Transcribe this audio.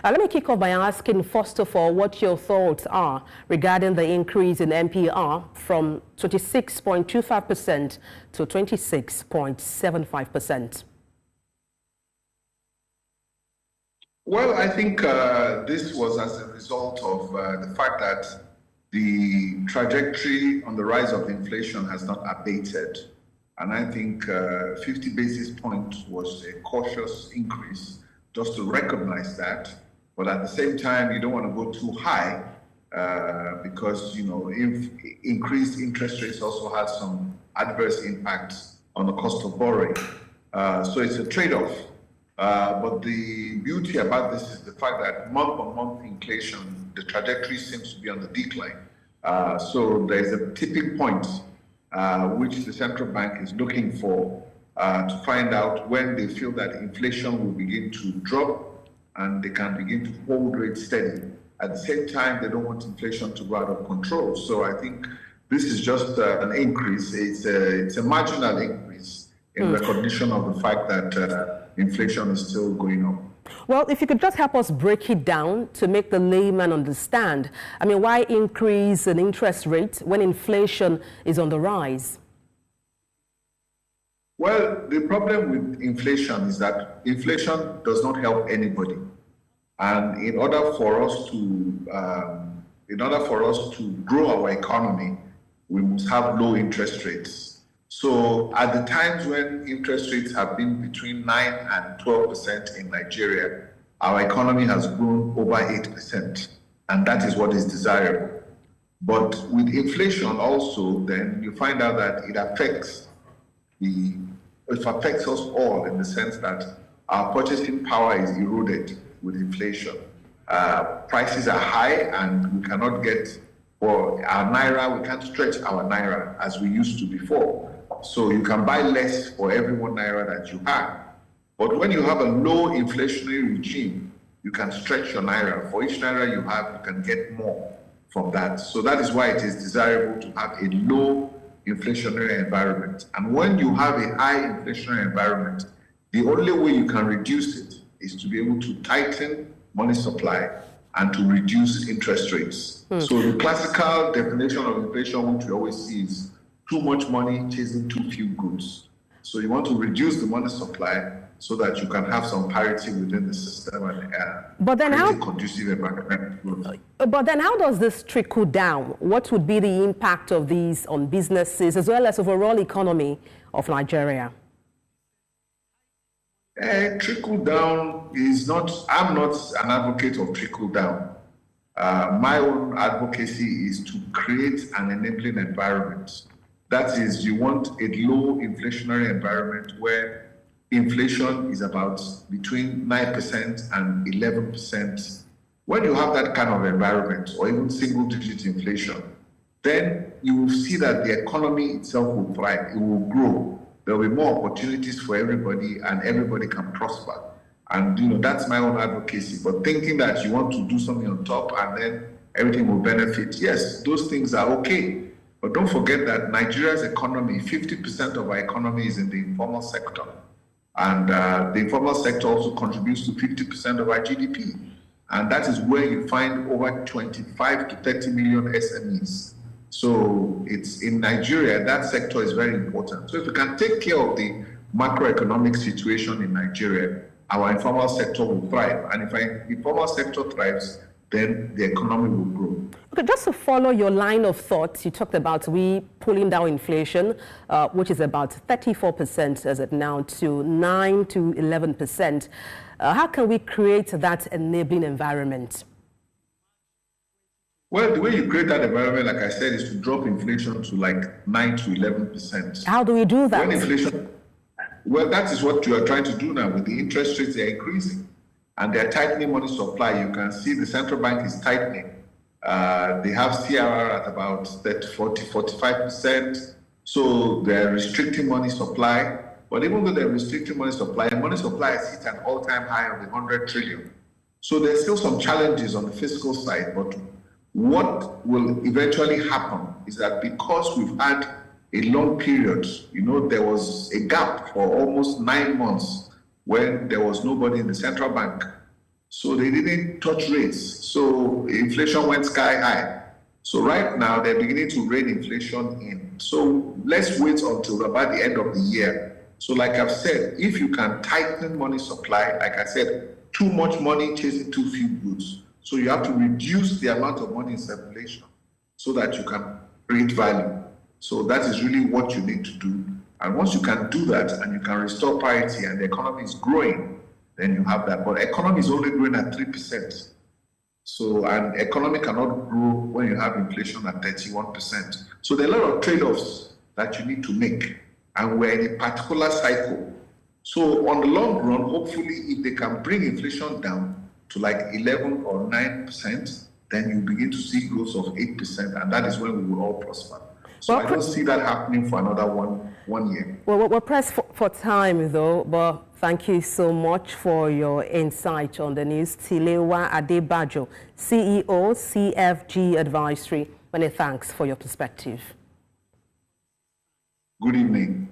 Let me kick off by asking, first of all, what your thoughts are regarding the increase in MPR from 26.25% to 26.75%. Well, I think this was as a result of the fact that the trajectory on the rise of inflation has not abated. And I think 50 basis points was a cautious increase, just to recognize that. But at the same time, you don't want to go too high because, if increased interest rates also had some adverse impacts on the cost of borrowing. So it's a trade-off. But the beauty about this is the fact that month-on-month inflation, the trajectory seems to be on the decline. So there's a tipping point which the central bank is looking for to find out when they feel that inflation will begin to drop and they can begin to hold rates steady. At the same time, they don't want inflation to go out of control. So I think this is just an increase. It's a marginal increase in recognition of the fact that inflation is still going up. Well, if you could just help us break it down to make the layman understand. I mean, why increase an interest rate when inflation is on the rise? Well, the problem with inflation is that inflation does not help anybody. And in order for us to grow our economy, we must have low interest rates. So at the times when interest rates have been between 9 and 12% in Nigeria, our economy has grown over 8%, and that is what is desirable. But with inflation also, then you find out that it affects us all in the sense that our purchasing power is eroded with inflation. Prices are high and we cannot get, for our naira, we can't stretch our naira as we used to before. So you can buy less for every 1 naira that you have. But when you have a low inflationary regime, you can stretch your naira. For each naira you have, you can get more from that. So that is why it is desirable to have a low inflationary environment. And when you have a high inflationary environment, the only way you can reduce it is to be able to tighten money supply and to reduce interest rates. So the classical definition of inflation, which we always see, is too much money chasing too few goods. So you want to reduce the money supply so that you can have some parity within the system and create a conducive environment. But then how does this trickle down? What would be the impact of these on businesses as well as overall economy of Nigeria? Trickle down is not, I'm not an advocate of trickle down. My own advocacy is to create an enabling environment. That is, you want a low inflationary environment where inflation is about between 9% and 11%. When you have that kind of environment, or even single-digit inflation, then you will see that the economy itself will thrive, it will grow. There will be more opportunities for everybody and everybody can prosper. And that's my own advocacy. But thinking that you want to do something on top and then everything will benefit, yes, those things are okay. But don't forget that Nigeria's economy, 50% of our economy is in the informal sector. And the informal sector also contributes to 50% of our GDP. And that is where you find over 25 to 30 million SMEs. So it's in Nigeria, that sector is very important. So if we can take care of the macroeconomic situation in Nigeria, our informal sector will thrive. And if the informal sector thrives, then the economy will grow. Okay, just to follow your line of thought, you talked about pulling down inflation, which is about 34% as of now, to 9 to 11%. How can we create that enabling environment? Well, the way you create that environment, like I said, is to drop inflation to like 9 to 11%. How do we do that? Well, that is what you are trying to do now with the interest rates. They're increasing and they're tightening money supply. You can see the central bank is tightening. They have CRR at about 45%. So they're restricting money supply. But even though they're restricting money supply has hit an all-time high of 100 trillion. So there's still some challenges on the fiscal side. But what will eventually happen is that because we've had a long period, there was a gap for almost 9 months when there was nobody in the central bank. So they didn't touch rates. So inflation went sky high. So right now they're beginning to rein inflation in. So let's wait until about the end of the year. So like I've said, if you can tighten money supply, like I said, too much money chasing too few goods. So you have to reduce the amount of money in circulation so that you can create value. So that is really what you need to do. And once you can do that and you can restore parity and the economy is growing, then you have that. But economy is only growing at 3%. So, and economy cannot grow when you have inflation at 31%. So there are a lot of trade-offs that you need to make. And we're in a particular cycle. So on the long run, hopefully, if they can bring inflation down to like 11 or 9%, then you begin to see growth of 8%, and that is when we will all prosper. So I don't see that happening for another one year. Well, we're pressed for time, though, but thank you so much for your insight on the news. Tilewa Adebajo, CEO, CFG Advisory. Many thanks for your perspective. Good evening.